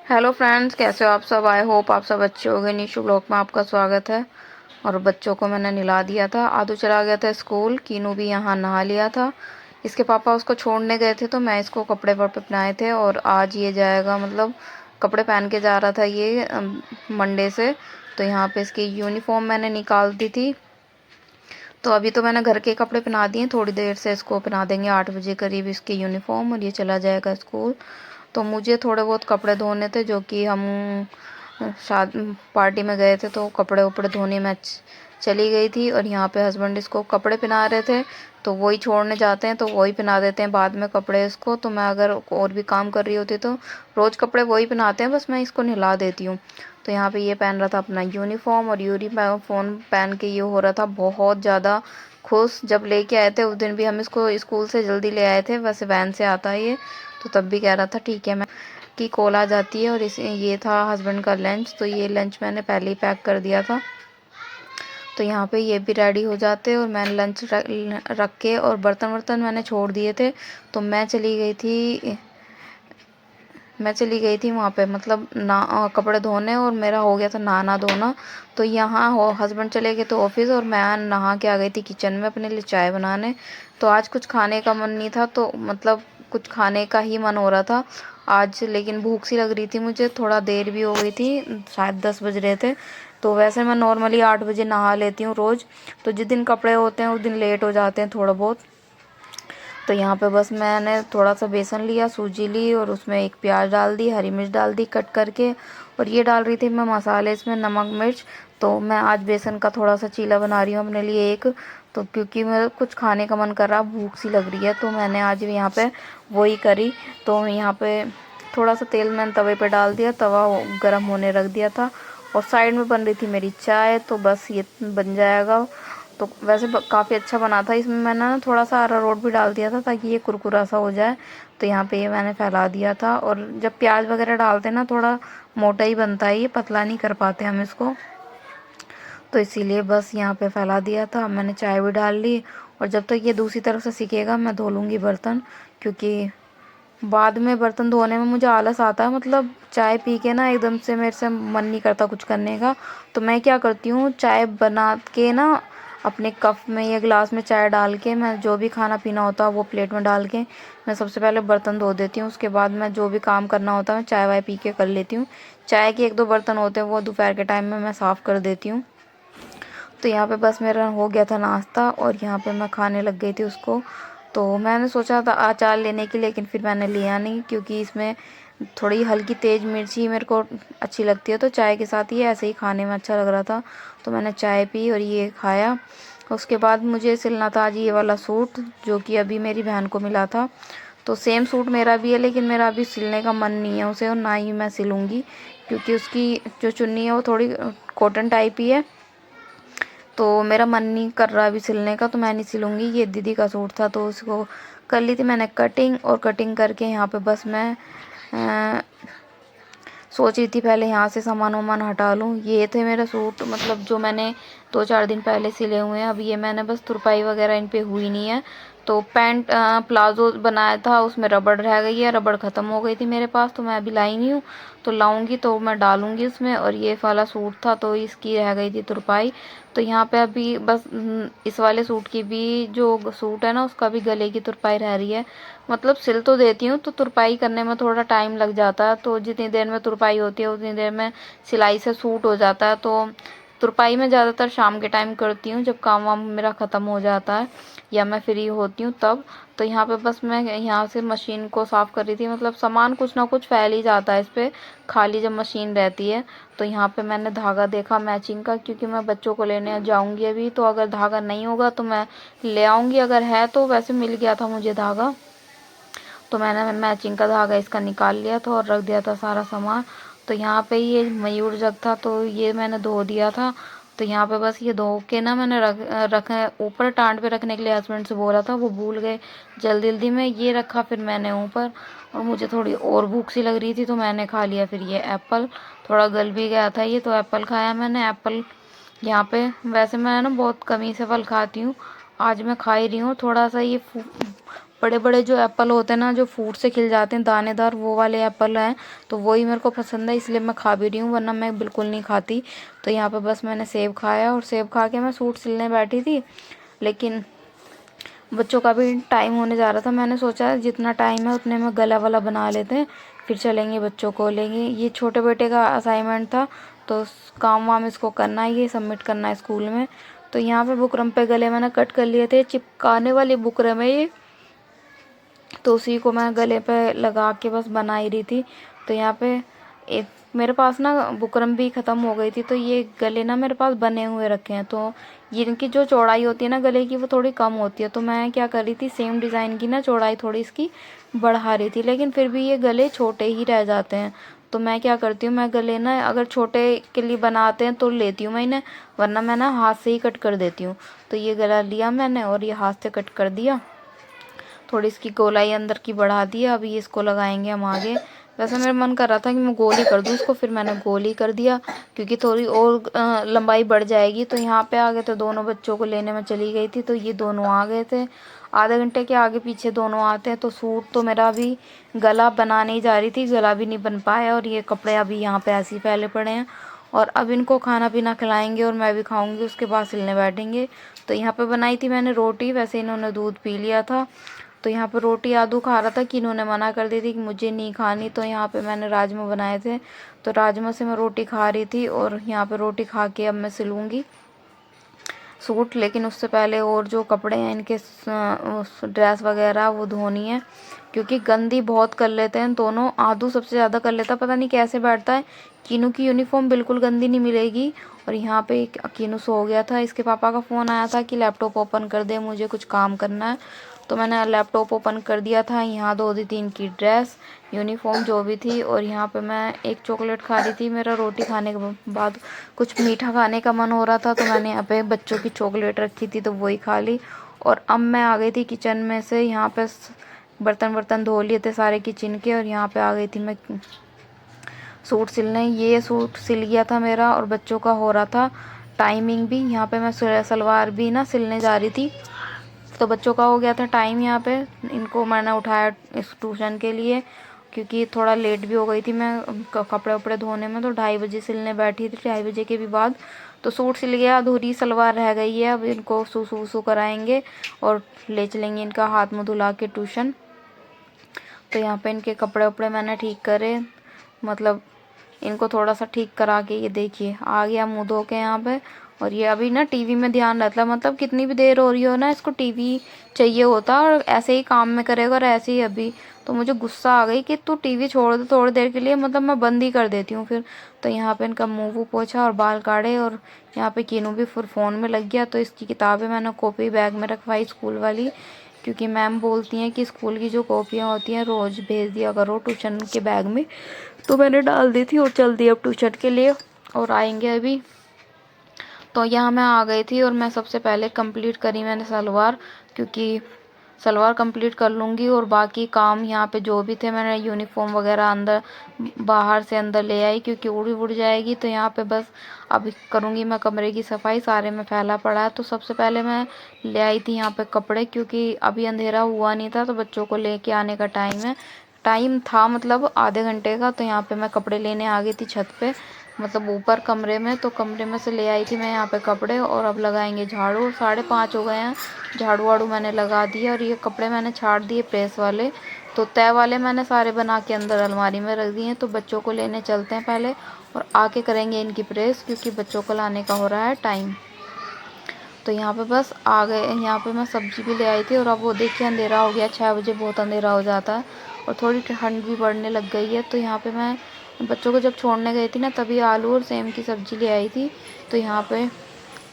Hello friends, कैसे हो आप सब। आई होप आप सब अच्छे हो गए। निशु ब्लॉग में आपका स्वागत है। और बच्चों को मैंने नहला दिया था। आदू चला गया था स्कूल, कीनू भी यहाँ नहा लिया था। इसके पापा उसको छोड़ने गए थे तो मैं इसको कपड़े वपड़े पहनाए थे। और आज ये जाएगा, मतलब कपड़े पहन के जा रहा था ये मंडे से। तो यहाँ पे इसकी यूनिफॉर्म मैंने निकाल दी थी। तो अभी तो मैंने घर के कपड़े पहना दिए, थोड़ी देर से इसको पहना देंगे 8 बजे करीब इसकी यूनिफॉर्म, और ये चला जाएगा स्कूल। तो मुझे थोड़े बहुत कपड़े धोने थे, जो कि हम शादी पार्टी में गए थे, तो कपड़े उपड़े धोने में चली गई थी। और यहाँ पे हस्बैंड इसको कपड़े पहना रहे थे, तो वही छोड़ने जाते हैं तो वही पहना देते हैं बाद में कपड़े इसको। तो मैं अगर और भी काम कर रही होती तो रोज़ कपड़े वही पहनाते हैं, बस मैं इसको नहला देती हूँ। तो यहाँ पे ये पहन रहा था अपना यूनिफॉर्म, और यूनिफॉर्म पहन के ये हो रहा था बहुत ज़्यादा खुश। जब लेके आए थे उस दिन भी हम इसको स्कूल से जल्दी ले आए थे, वैसे वैन से आता है ये। तो तब भी कह रहा था ठीक है, मैं की कॉल आ जाती है। और इस ये था हस्बैंड का लंच, तो ये लंच मैंने पहले ही पैक कर दिया था। तो यहाँ पे ये भी रेडी हो जाते और मैंने लंच रख के, और बर्तन वर्तन मैंने छोड़ दिए थे। तो मैं चली गई थी वहाँ पे, मतलब कपड़े धोने, और मेरा हो गया था नहाना धोना। तो यहाँ हो हस्बैंड चले गए तो ऑफिस, और मैं नहा के आ गई थी किचन में अपने लिए चाय बनाने। तो आज कुछ खाने का मन नहीं था, तो मतलब कुछ खाने का ही मन हो रहा था आज, लेकिन भूख सी लग रही थी मुझे। थोड़ा देर भी हो गई थी, शायद 10 बज रहे थे। तो वैसे मैं नॉर्मली 8 बजे नहा लेती हूँ रोज़। तो जिस दिन कपड़े होते हैं उस दिन लेट हो जाते हैं थोड़ा बहुत। तो यहाँ पे बस मैंने थोड़ा सा बेसन लिया, सूजी ली, और उसमें एक प्याज डाल दी, हरी मिर्च डाल दी कट करके। और ये डाल रही थी मैं मसाले इसमें, नमक मिर्च। तो मैं आज बेसन का थोड़ा सा चीला बना रही हूँ अपने लिए एक। तो क्योंकि मैं कुछ खाने का मन कर रहा, भूख सी लग रही है, तो मैंने आज यहाँ पे वही करी। तो यहाँ पे थोड़ा सा तेल मैंने तवे पे डाल दिया, तवा गर्म होने रख दिया था। और साइड में बन रही थी मेरी चाय, तो बस ये बन जाएगा। तो वैसे काफ़ी अच्छा बना था। इसमें मैंने ना थोड़ा सा अरारोट भी डाल दिया था ताकि ये कुरकुरा सा हो जाए। तो यहाँ पे ये मैंने फैला दिया था। और जब प्याज वगैरह डालते हैं ना, थोड़ा मोटा ही बनता है, ये पतला नहीं कर पाते हम इसको। तो इसीलिए बस यहाँ पे फैला दिया था। मैंने चाय भी डाल ली, और जब तक ये दूसरी तरफ से सीखेगा मैं धो लूँगी बर्तन। क्योंकि बाद में बर्तन धोने में मुझे आलस आता है, मतलब चाय पी के ना एकदम से मेरे से मन नहीं करता कुछ करने का। तो मैं क्या करती हूँ, चाय बना के ना अपने कप में या गिलास में चाय डाल के, मैं जो भी खाना पीना होता है वो प्लेट में डाल के मैं सबसे पहले बर्तन धो देती हूँ। उसके बाद मैं जो भी काम करना होता है मैं चाय वाय पी के कर लेती हूँ। चाय के एक दो बर्तन होते हैं वो दोपहर के टाइम में मैं साफ़ कर देती हूँ। तो यहाँ पे बस मेरा हो गया था नाश्ता, और यहाँ पे मैं खाने लग गई थी उसको। तो मैंने सोचा था अचार लेने की, लेकिन फिर मैंने लिया नहीं, क्योंकि इसमें थोड़ी हल्की तेज़ मिर्ची मेरे को अच्छी लगती है। तो चाय के साथ ये ऐसे ही खाने में अच्छा लग रहा था, तो मैंने चाय पी और ये खाया। उसके बाद मुझे सिलना था आज ये वाला सूट, जो कि अभी मेरी बहन को मिला था। तो सेम सूट मेरा भी है, लेकिन मेरा अभी सिलने का मन नहीं है उसे, और ना ही मैं सिलूँगी, क्योंकि उसकी जो चुन्नी है वो थोड़ी कॉटन टाइप ही है। तो मेरा मन नहीं कर रहा अभी सिलने का, तो मैं नहीं सिलूँगी। ये दीदी का सूट था तो उसको कर ली थी मैंने कटिंग, और कटिंग करके यहाँ पे बस मैं अ, सोच रही थी पहले यहाँ से सामान वामान हटा लूँ। ये थे मेरे सूट, मतलब जो मैंने 2-4 दिन पहले सिले हुए हैं। अब ये मैंने बस तुरपाई वगैरह इन पे हुई नहीं है। तो पैंट प्लाजो बनाया था, उसमें रबड़ रह गई है, रबड़ ख़त्म हो गई थी मेरे पास, तो मैं अभी लाई नहीं हूँ। तो लाऊंगी तो मैं डालूंगी उसमें। और ये वाला सूट था तो इसकी रह गई थी तुरपाई। तो यहाँ पे अभी बस इस वाले सूट की भी, जो सूट है ना उसका भी गले की तुरपाई रह रही है। मतलब सिल तो देती हूँ, तो तुरपाई करने में थोड़ा टाइम लग जाता है। तो जितनी देर में तुरपाई होती है उतनी देर में सिलाई से सूट हो जाता है। तो तुरपाई मैं ज़्यादातर शाम के टाइम करती हूँ, जब काम वाम मेरा ख़त्म हो जाता है या मैं फ्री होती हूँ तब। तो यहाँ पे बस मैं यहाँ से मशीन को साफ़ कर रही थी, मतलब सामान कुछ ना कुछ फैल ही जाता है इस पर, खाली जब मशीन रहती है। तो यहाँ पे मैंने धागा देखा मैचिंग का, क्योंकि मैं बच्चों को लेने जाऊँगी अभी। तो अगर धागा नहीं होगा तो मैं ले आऊँगी, अगर है तो। वैसे मिल गया था मुझे धागा, तो मैंने मैचिंग का धागा इसका निकाल लिया था और रख दिया था सारा सामान। तो यहाँ पे ये मयूर जग था, तो ये मैंने धो दिया था। तो यहाँ पे बस ये धो के ना मैंने रख ऊपर टांड पे रखने के लिए हस्बैंड से बोला था, वो भूल गए जल्दी जल्दी में। ये रखा फिर मैंने ऊपर, और मुझे थोड़ी और भूख सी लग रही थी तो मैंने खा लिया फिर ये एप्पल। थोड़ा गल भी गया था ये, तो एप्पल खाया मैंने। एप्पल यहाँ पे वैसे मैं ना बहुत कम ही से फल खाती हूँ, आज मैं खा ही रही हूँ। थोड़ा सा ये बड़े बड़े जो एप्पल होते हैं ना, जो फूट से खिल जाते हैं दानेदार, वो वाले एप्पल हैं, तो वही मेरे को पसंद है, इसलिए मैं खा भी रही हूँ, वरना मैं बिल्कुल नहीं खाती। तो यहाँ पे बस मैंने सेब खाया और सेब खा के मैं सूट सिलने बैठी थी। लेकिन बच्चों का भी टाइम होने जा रहा था, मैंने सोचा जितना टाइम है उतने में गला वाला बना लेते हैं, फिर चलेंगे बच्चों को लेंगे। ये छोटे बेटे का असाइनमेंट था, तो काम वाम इसको करना है, ये सबमिट करना है स्कूल में। तो यहाँ पे बुकरम पे गले मैंने कट कर लिए थे, चिपकाने वाली बुकरम है ये, तो उसी को मैं गले पे लगा के बस बना ही रही थी। तो यहाँ पे एक मेरे पास ना बुकरम भी ख़त्म हो गई थी, तो ये गले ना मेरे पास बने हुए रखे हैं, तो ये इनकी जो चौड़ाई होती है ना गले की, वो थोड़ी कम होती है। तो मैं क्या कर रही थी, सेम डिज़ाइन की ना चौड़ाई थोड़ी इसकी बढ़ा रही थी, लेकिन फिर भी ये गले छोटे ही रह जाते हैं। तो मैं क्या करती हूँ, मैं गले ना अगर छोटे के लिए बनाते हैं तो लेती हूँ मैं इन्हें, वरना मैं ना हाथ से ही कट कर देती हूँ। तो ये गला लिया मैंने और ये हाथ से कट कर दिया, थोड़ी इसकी गोलाई अंदर की बढ़ा दी। अभी इसको लगाएंगे हम आगे। वैसे मेरा मन कर रहा था कि मैं गोली कर दूँ इसको, फिर मैंने गोली कर दिया क्योंकि थोड़ी और लंबाई बढ़ जाएगी। तो यहाँ पे आ गए, तो दोनों बच्चों को लेने में चली गई थी, तो ये दोनों आ गए थे। आधे घंटे के आगे पीछे दोनों आते हैं। तो सूट तो मेरा अभी गला बनाने ही जा रही थी, गला भी नहीं बन पाया, और ये कपड़े अभी यहाँ पे ऐसे ही फैले पड़े हैं। और अब इनको खाना पीना खिलाएंगे और मैं भी खाऊंगी, उसके बाद सिलने बैठेंगे। तो यहाँ पे बनाई थी मैंने रोटी, वैसे इन्होंने दूध पी लिया था। तो यहाँ पे रोटी आदू खा रहा था कि इन्होंने मना कर दी थी कि मुझे नहीं खानी। तो यहाँ पे मैंने राजमा बनाए थे, तो राजमा से मैं रोटी खा रही थी, और यहाँ पे रोटी खा के अब मैं सिलूँगी सूट। लेकिन उससे पहले और जो कपड़े हैं इनके ड्रेस वगैरह वो धोनी है, क्योंकि गंदी बहुत कर लेते हैं दोनों। आदू सबसे ज़्यादा कर लेता, पता नहीं कैसे बैठता है। कीनू की यूनिफॉर्म बिल्कुल गंदी नहीं मिलेगी। और यहाँ पे कीनू सो गया था, इसके पापा का फ़ोन आया था कि लैपटॉप ओपन कर दे, मुझे कुछ काम करना है। तो मैंने लैपटॉप ओपन कर दिया था। यहाँ धो दी थी इनकी ड्रेस, यूनिफॉर्म जो भी थी। और यहाँ पे मैं एक चॉकलेट खा रही थी, मेरा रोटी खाने के बाद कुछ मीठा खाने का मन हो रहा था, तो मैंने यहाँ पे बच्चों की चॉकलेट रखी थी तो वही खा ली। और अब मैं आ गई थी किचन में से, यहाँ पे बर्तन वर्तन धो लिए थे सारे किचन के, और यहाँ पे आ गई थी मैं सूट सिलने। ये सूट सिल गया था मेरा, और बच्चों का हो रहा था टाइमिंग भी। यहाँ पे मैं सलवार भी ना सिलने जा रही थी, तो बच्चों का हो गया था टाइम। यहाँ पे इनको मैंने उठाया इस ट्यूशन के लिए, क्योंकि थोड़ा लेट भी हो गई थी मैं कपड़े वपड़े धोने में। तो 2:30 बजे सिलने बैठी थी, 2:30 बजे के भी बाद तो सूट सिल गया। अधूरी सलवार रह गई है, अब इनको सूसू वूसू कराएंगे और ले चलेंगे इनका हाथ मुँह धुला के ट्यूशन। तो यहाँ पे इनके कपड़े वपड़े मैंने ठीक करे, मतलब इनको थोड़ा सा ठीक करा के, ये देखिए आ गया मुँह धो के यहाँ पे। और ये अभी ना टीवी में ध्यान रहता है, मतलब कितनी भी देर हो रही हो ना, इसको टीवी चाहिए होता, और ऐसे ही काम में करेगा। और ऐसे ही अभी तो मुझे गुस्सा आ गई कि तू टीवी छोड़ दे थोड़ी देर के लिए, मतलब मैं बंद ही कर देती हूँ फिर। तो यहाँ पे इनका मुँह वूह पोछा और बाल काढ़े, और यहाँ पे कीनू भी फिर फ़ोन में लग गया। तो इसकी किताबें मैंने कॉपी बैग में रखवाई स्कूल वाली, क्योंकि मैम बोलती हैं कि स्कूल की जो कॉपियाँ होती हैं रोज़ भेज दिया करो ट्यूशन के बैग में। तो मैंने डाल दी थी और चल दी अब ट्यूशन के लिए, और आएंगे अभी। तो यहाँ मैं आ गई थी, और मैं सबसे पहले कंप्लीट करी मैंने सलवार, क्योंकि सलवार कंप्लीट कर लूँगी। और बाकी काम यहाँ पे जो भी थे, मैंने यूनिफॉर्म वगैरह अंदर बाहर से अंदर ले आई, क्योंकि उड़ जाएगी। तो यहाँ पे बस अब करूँगी मैं कमरे की सफाई, सारे में फैला पड़ा है। तो सबसे पहले मैं ले आई थी यहाँ पे कपड़े, क्योंकि अभी अंधेरा हुआ नहीं था, तो बच्चों को लेके आने का टाइम था, मतलब आधे घंटे का। तो यहाँ पे मैं कपड़े लेने आ गई थी छत पे, मतलब ऊपर कमरे में। तो कमरे में से ले आई थी मैं यहाँ पे कपड़े, और अब लगाएंगे झाड़ू। 5:30 हो गए हैं, झाड़ू वाड़ू मैंने लगा दिया। और ये कपड़े मैंने छाड़ दिए प्रेस वाले, तो तय वाले मैंने सारे बना के अंदर अलमारी में रख दिए हैं। तो बच्चों को लेने चलते हैं पहले, और आके करेंगे इनकी प्रेस, क्योंकि बच्चों को लाने का हो रहा है टाइम। तो यहाँ पे बस आ गए। यहाँ पे मैं सब्जी भी ले आई थी, और अब वो देखिए अंधेरा हो गया, 6 बजे बहुत अंधेरा हो जाता है, और थोड़ी ठंड भी बढ़ने लग गई है। तो यहाँ पे मैं बच्चों को जब छोड़ने गई थी ना, तभी आलू और सेम की सब्ज़ी ले आई थी। तो यहाँ पे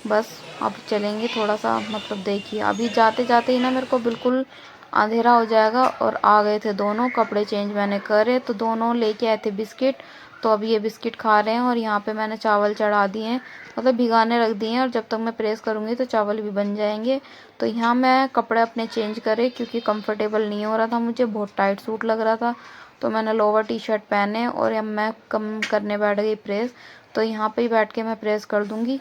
बस अब चलेंगे थोड़ा सा, मतलब देखिए अभी जाते जाते ही ना मेरे को बिल्कुल अंधेरा हो जाएगा। और आ गए थे दोनों, कपड़े चेंज मैंने करे, तो दोनों लेके आए थे बिस्किट। तो अब ये बिस्किट खा रहे हैं, और यहाँ पे मैंने चावल चढ़ा दिए हैं, मतलब भिगाने रख दिए हैं, और जब तक मैं प्रेस करूँगी तो चावल भी बन जाएंगे। तो यहाँ मैं कपड़े अपने चेंज करे, क्योंकि कंफर्टेबल नहीं हो रहा था मुझे, बहुत टाइट सूट लग रहा था। तो मैंने लोअर टी शर्ट पहने, और अब मैं कम करने बैठ गई प्रेस। तो यहाँ पे ही बैठ के मैं प्रेस कर दूँगी।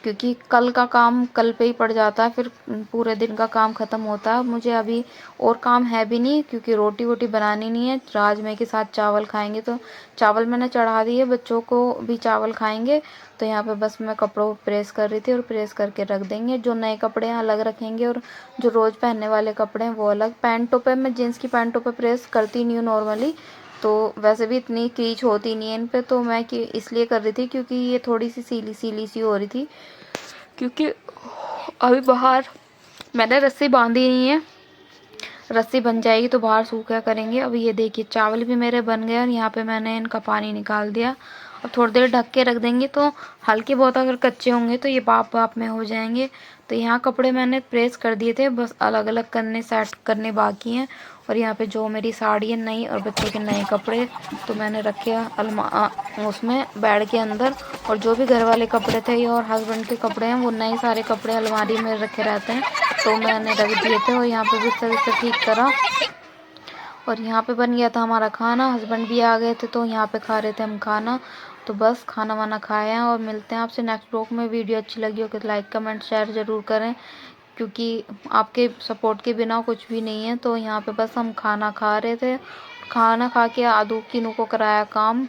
क्योंकि कल का काम कल पे ही पड़ जाता है, फिर पूरे दिन का काम ख़त्म होता है। मुझे अभी और काम है भी नहीं, क्योंकि रोटी वोटी बनानी नहीं है। राजमे के साथ चावल खाएंगे, तो चावल मैंने चढ़ा दिए, बच्चों को भी चावल खाएंगे। तो यहाँ पे बस मैं कपड़ों को प्रेस कर रही थी, और प्रेस करके रख देंगे। जो नए कपड़े हैं अलग रखेंगे, और जो रोज़ पहनने वाले कपड़े हैं वो अलग। पैंटों पे मैं जीन्स की पैंटों पे प्रेस करती नहीं हूँ नॉर्मली, तो वैसे भी इतनी क्रीच होती नहीं है इन पे, तो मैं कि इसलिए कर रही थी क्योंकि ये थोड़ी सी सीली सीली सी हो रही थी। क्योंकि अभी बाहर मैंने रस्सी बांधी नहीं है, रस्सी बन जाएगी तो बाहर सूखा करेंगे। अब ये देखिए चावल भी मेरे बन गए, और यहाँ पे मैंने इनका पानी निकाल दिया। अब थोड़ी देर ढक के रख देंगे, तो हल्के बहुत अगर कच्चे होंगे तो ये भाप भाप में हो जाएंगे। तो यहाँ कपड़े मैंने प्रेस कर दिए थे, बस अलग अलग करने सेट करने बाकी हैं। और यहाँ पे जो मेरी साड़ी है नई, और बच्चों के नए कपड़े, तो मैंने रखे उसमें बेड के अंदर। और जो भी घर वाले कपड़े थे और हस्बैंड के कपड़े हैं, वो नए सारे कपड़े अलमारी में रखे रहते हैं, तो मैंने रख दिए थे। और यहाँ पे बिस्तर विस्तर ठीक करा, और यहाँ पे बन गया था हमारा खाना। हस्बैंड भी आ गए थे, तो यहाँ पे खा रहे थे हम खाना। तो बस खाना वाना खाए हैं, और मिलते हैं आपसे नेक्स्ट ब्लॉग में। वीडियो अच्छी लगी हो तो लाइक कमेंट शेयर ज़रूर करें, क्योंकि आपके सपोर्ट के बिना कुछ भी नहीं है। तो यहाँ पे बस हम खाना खा रहे थे, खाना खा के आदू किनू को कराया काम।